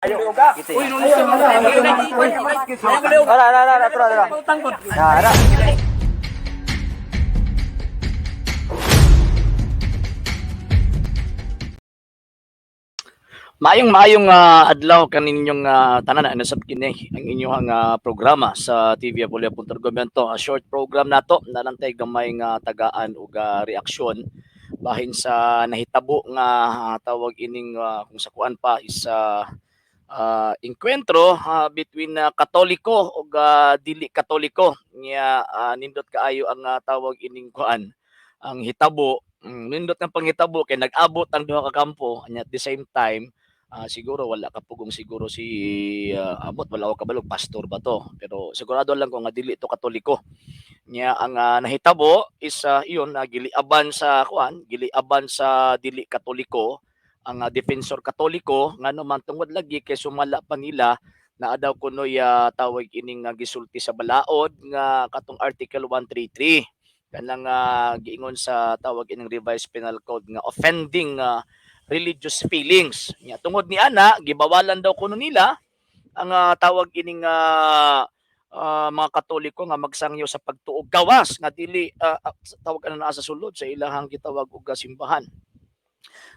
Ayo ka. Uy, nulis ka mga. Ara. Tangkot. Ara. Maayong adlaw kaninyong tanan na sab kini ang inyong programa sa TV Apolia.Argumento. A short program nato nanantay gamay nga tagaan ug reaksyon bahin sa nahitabo nga tawag ining kung sa kuan pa is enkwentro between Katoliko ug dili Katoliko nya nindot kaayo ang tawag ining kuan ang hitabo. Nindot nga panghitabo kay nag-abot ang duha ka kampo nya at the same time siguro wala ka pugong siguro si amot wala ko kabalog pastor ba to, pero sigurado lang ko nga dili to Katoliko nya ang nahitabo is iyon giliaban sa kuan, giliaban sa dili Katoliko ang defensor Katoliko ngano man tungod lagi kay sumala pa nila na daw kunoy tawag ining gisulti sa balaod nga katong Article 133 kanang giingon sa tawag ining revised penal code nga offending religious feelings. Nya tungod ni ana gibawalan daw kuno nila ang tawag ining mga Katoliko nga magsangyo sa pagtuog gawas nga dili tawag ana naa sa sulod sa ilahang gitawag og simbahan.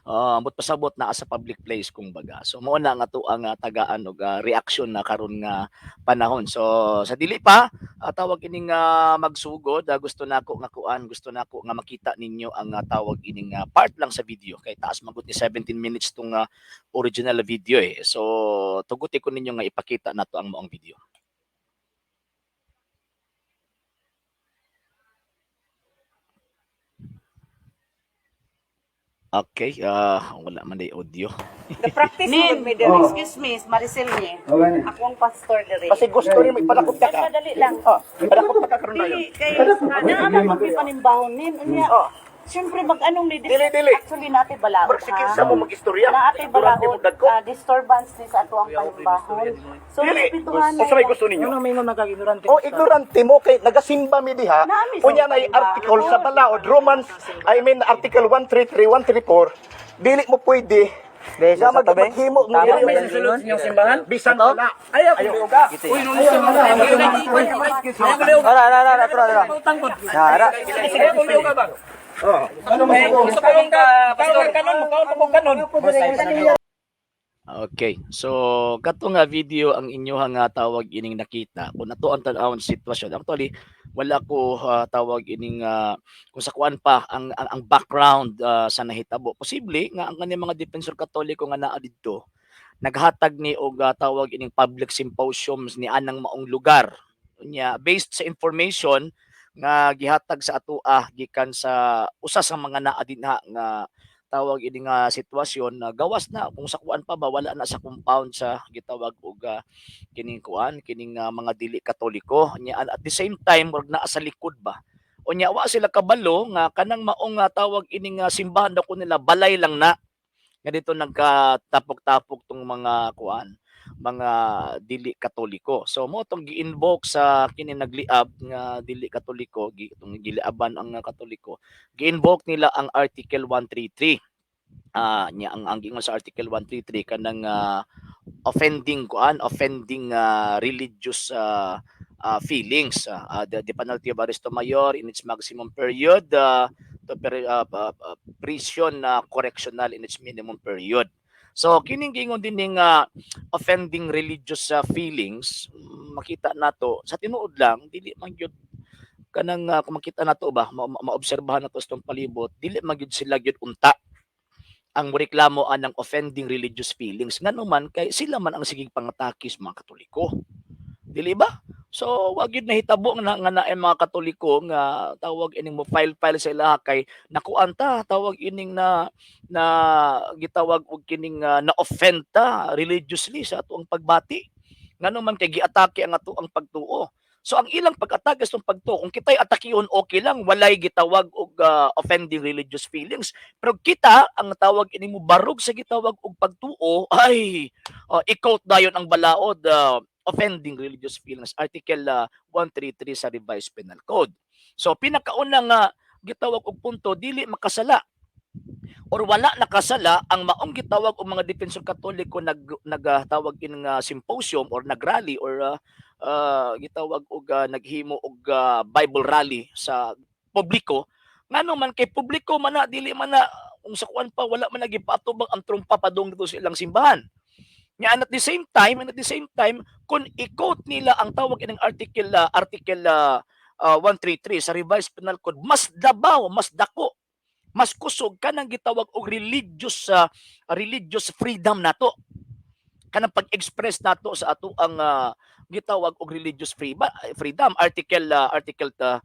Ambot pasabot naa sa public place kumbaga. So mao na nga to ang tagaan og reaksyon na karon nga panahon. So sa dili pa tawag ining magsugod gusto nako nga kuan, gusto nako nga makita ninyo ang tawag ining part lang sa video kay taas magud ni 17 minutes tong original video eh. So tuguti ko ninyo nga ipakita nato ang maong video. Okay, wala man day audio. The-practice mo may there. Excuse me, Maricel niya. Ako ang pastor dire. Kasi gusto rin magpadakop ka ka. Dali lang. Padakop ka karon na yun. Dili kay naamang magpipanimbahon nin. Unya. Siyempre mag-anong ni Dili. Actually natin balaod Magsikid sa mo mag-istorya. Naate balaod disturbance ni sa ato ang panimbahon. So respetuhan O sa may gusto ninyo? Ano may nagka-ignorante? O ignorante mo kay nagasimba mi diha. Unya nay article sa balaod Romans Article 133 134 dili mo pwede nga maghimo ng May susunod yung simbahan? bisan wala. Ayaw ka. Uy, nulis ka mga. Ara. Tangkot. Ara. Ayaw ka ba? Ano may gusto ko yung pastor kanon, mukhaon kanon. Okay. So kato nga video ang inyohang tawag ining nakita. Kung nato ang tan-awon sitwasyon. Actually wala ko tawag ining kung sa kuan pa ang background sa nahitabo. Posible nga ang kanang mga defensor Katoliko nga naa didto naghatag ni og tawag ining public symposiums ni anang maong lugar. Unya based sa information nga gihatag sa atoa gikan sa usa sa mga naa dinha nga tawag ini nga sitwasyon na gawas na kung sa kuan pa ba wala na sa compound sa gitawag og kining kuan kining mga dili Katoliko nya at the same time wag naa sa likod ba unya wa sila kabalo nga kanang maong tawag ining simbahan daw ko nila balay lang na nga dito nagkatapok-tapok tong mga kuan mga dili Katoliko. So mo tong gi-invoke sa kini nagliab nga dili Katoliko, itong giliaban ang Katoliko. Gi-invoke nila ang Article 133. Nya ang gingon sa Article 133 kanang offending religious feelings. The penalty of arresto mayor in its maximum period to prison correctional in its minimum period. So kining gingon din ning offending religious feelings makita nato sa tinuod lang dili man gyud kanang kung makita nato ba maobserbahan nato sa palibot dili man gyud sila gyud unta ang reklamo anang offending religious feelings ngano man kay sila man ang sigig pangatake sa mga Katoliko dili ba. So wag gyud nahitabo nga naay mga Katoliko nga tawag ining mo file sa ilaha kay nakuanta tawag ining na gitawag og kining na-offend ta religiously sa atuang pagbati. Ngano man kay giatake ang atuang pagtuo. So ang ilang pag-atake sa pagtuo kung kitay atakihon okay lang walay gitawag og offending religious feelings. Pero kita ang tawag ini mo barog sa gitawag og pagtuo ay i-quote dayon ang balaod offending religious feelings, Article 133 sa Revised Penal Code. So pinakaunang gitawag og punto dili makasala or wala nakasala ang maong gitawag og mga defensor katoliko nagtawag in nga symposium or nagrally or gitawag og naghimo og Bible rally sa publiko ngano man kay publiko man na dili man na kung sa kuan pa wala man nagipatubang ang trumpa padung dito sa ilang simbahan. Nga and at the same time kung i-quote nila ang tawag ining article 133 sa revised penal code mas dabaw mas dako mas kusog kanang gitawag og religious freedom nato kanang pag-express nato sa ato ang gitawag og religious freedom article 3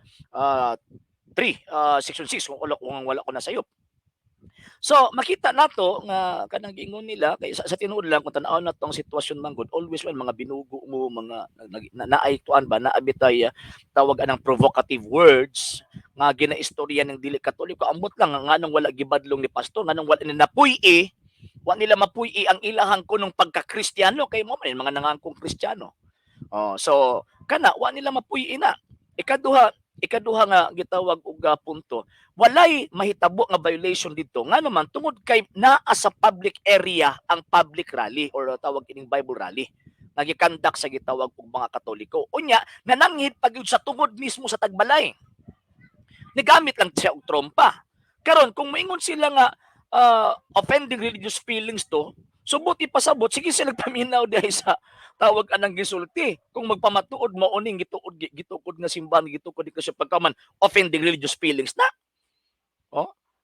section 6 kung wala ko na sayop. So makita nato nga kanang giingon nila kay sa tinuod lang kung tan-aw nato ang sitwasyon manggod always man mga binugo mo mga naay tuan ba naabitay tawag anang provocative words nga ginaistorya ng dili katoliko ambot lang nga nang wala gibadlong ni pastor nga nang wala nila napuy-i wa nila mapuy-i ang ilahang kunong pagka-Kristiyano kay mo man mga nangangkong Kristiyano. So kana wa nila mapuy-i na. Ikaduha nga gitawag og punto walay mahitabo nga violation dito nga naman tungod kay naa sa public area ang public rally or tawag ining Bible rally nagikandak sa gitawag og mga Katoliko unya nananghid pag sa tungod mismo sa tagbalay nigamit lang siya og trompa karon kung moingon sila nga offending religious feelings to subuti pasabot sige sila paminaw dihay sa tawag anang gisulti kung magpamatuod mauning gitukod nga simbahan gitukod kasi pagkaman offending religious feelings na.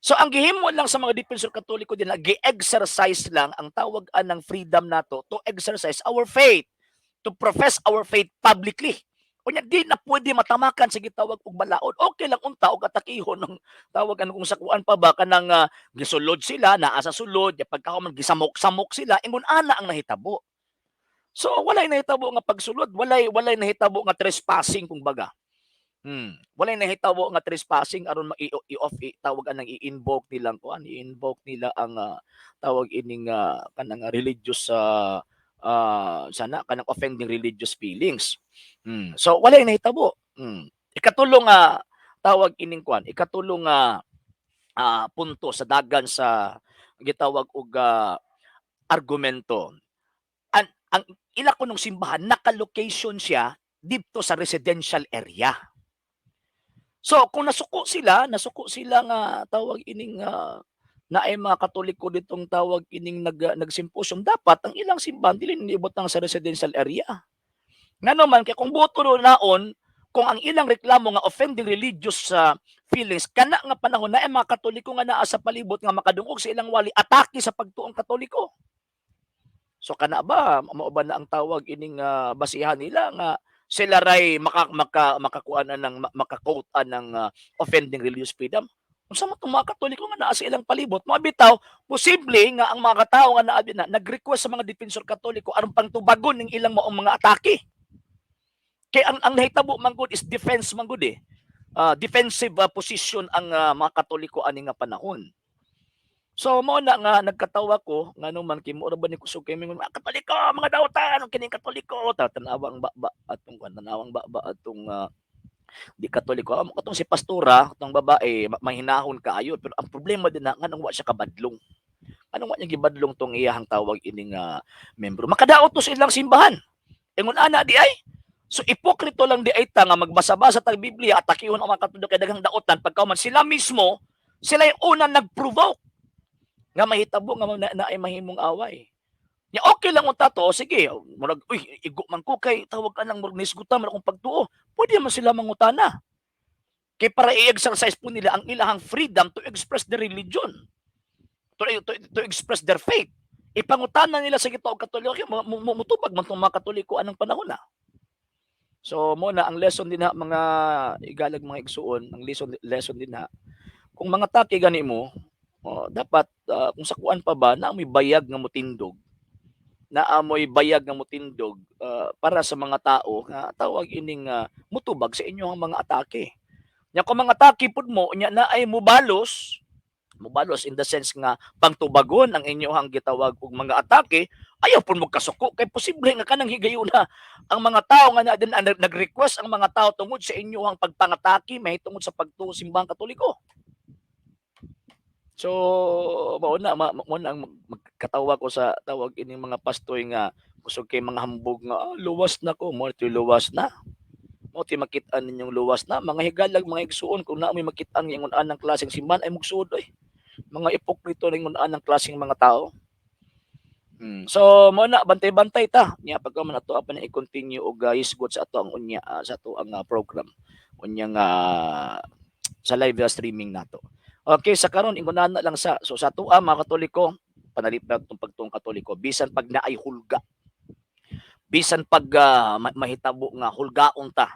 So ang gihimo lang sa mga defensor katoliko din gi-exercise lang ang tawag anang freedom nato to exercise our faith, to profess our faith publicly. Unya di na pwede matamakan sa gitawag og balaod. Okay lang unta og atakihon ng tawag kung sakuan pa ba kanang gisulod sila naa sa sulod pagkahuman gisamok-samok sila ingon ana ang nahitabo. So walay nahitabo nga pagsulod, walay nahitabo nga trespassing kumbaga. Walay nahitabo nga trespassing aron i-off tawag anang i-invoke nilang kuan, i-invoke nila ang tawag ining kanang religious sana kanang offending religious feelings. So walay nahitabo. Ikatulong tawag ining kuan, ikatulong punto sa dagan sa gitawag og argumento. Ang ila kunong simbahan naka-location siya dito sa residential area. So kung nasuko sila nga tawag ining naay mga Katoliko ditong tawag ining nagsimposium dapat ang ilang simbahan dili niibot sa residential area. Ngano man kay kung boto naon kung ang ilang reklamo nga offending religious feelings kana nga panahon naay mga Katoliko nga naa sa palibot nga makadungog sa ilang wali atake sa pagtuong Katoliko. So kana ba mao ba na ang tawag ining basihan nila nga sila ray makakuan ng makakotan ng offending religious freedom. Unsa man tong mga Katoliko nga naa sa ilang palibot, mabitaw posible nga ang mga tawo nga naa nag-request sa mga defensor Katoliko aron pangtubagon ning ilang maong mga atake. Kay ang nahitabo man gud is defense man gud defensive position ang mga Katoliko ani nga panahon. So mo na nga nagkatawa ko ngano man kay mo ra ba ni kusog kay mga Katoliko mga dawtan kining Katoliko tanawang baba atong di Katoliko amo katong si pastora atong babae mahinahon kaayo pero ang problema din na nganong wa siya kabadlong anong wa niya gibadlong tong iyahang tawag ining membro makadaot to sa ilang simbahan ingon ana di ay so ipokrito lang di ay ta nga magbasa-basa tag Biblia at takihon ang mga Katoliko kay daghang daotan pagkauman sila mismo sila yung una nag-provoke nga mahitabo nga na ay mahimong away. Ya okay lang unta to, sige, murag uy igo man ko kay tawag ka nang murag nisgutan man akong pagtuo. Pwede man sila mangutana. Kay para i-exercise po nila ang ilahang freedom to express their religion. To express their faith. Ipangutana nila sa gitawag Katoliko, mutubag man tong mga Katoliko anong panahon na. So mo na ang lesson din mga igalag mga igsuon, ang lesson din kung mga taki gani mo dapat kung sakuan pa ba na may bayag nga motindog para sa mga tao nga tawag ining mutubag sa inyong mga atake. Nya kung mga atake pud mo nya na ay mubalos in the sense nga pangtubagon ang inyong gitawag og mga atake ayaw pud mo kasuko kay posible nga kanang higayuna ang mga tao nga nag-request ang mga tao tungod sa inyong pagpangatake mahitungod sa pagtuo simbahang Katoliko. So mao na mao na ang magkatawa ko sa tawag ining mga pastoy nga kusog kay mga hambog nga luwas na ko mo ito luwas na. Mo ti makit-an ninyong luwas na mga higalag mga igsuon kung naa may makit-an nga ingon anang klaseng simbahan ay mugsuod oy. Mga ipokrito ning ingon anang klaseng mga tao. So mo na bantay-bantay ta nya pagka man ato pa na i-continue og hisgot sa ato ang unya sa ato ang program unya nga sa live streaming nato. Okay, sa karon ingon na lang sa so sa ato mga Katoliko panalip na itong pagtuong Katoliko bisan pag naay hulga bisan pag mahitabo nga hulgaon ta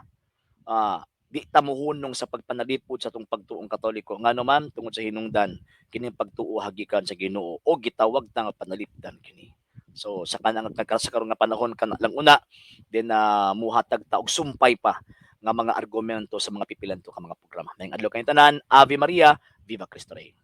di ta muhunong sa pagpanalipod sa tong pagtuong Katoliko ngano man tungod sa hinungdan kini pagtuo hagikan sa Ginoo o gitawag ta nga panalipdan kini. So sa kanang nagkaroon nga panahon kana lang una then muhatag ta og sumpay pa nga mga argumento sa mga pipilanto ka mga programa. Mayong adlaw kayong tanan, Ave Maria, Viva Cristo Rey.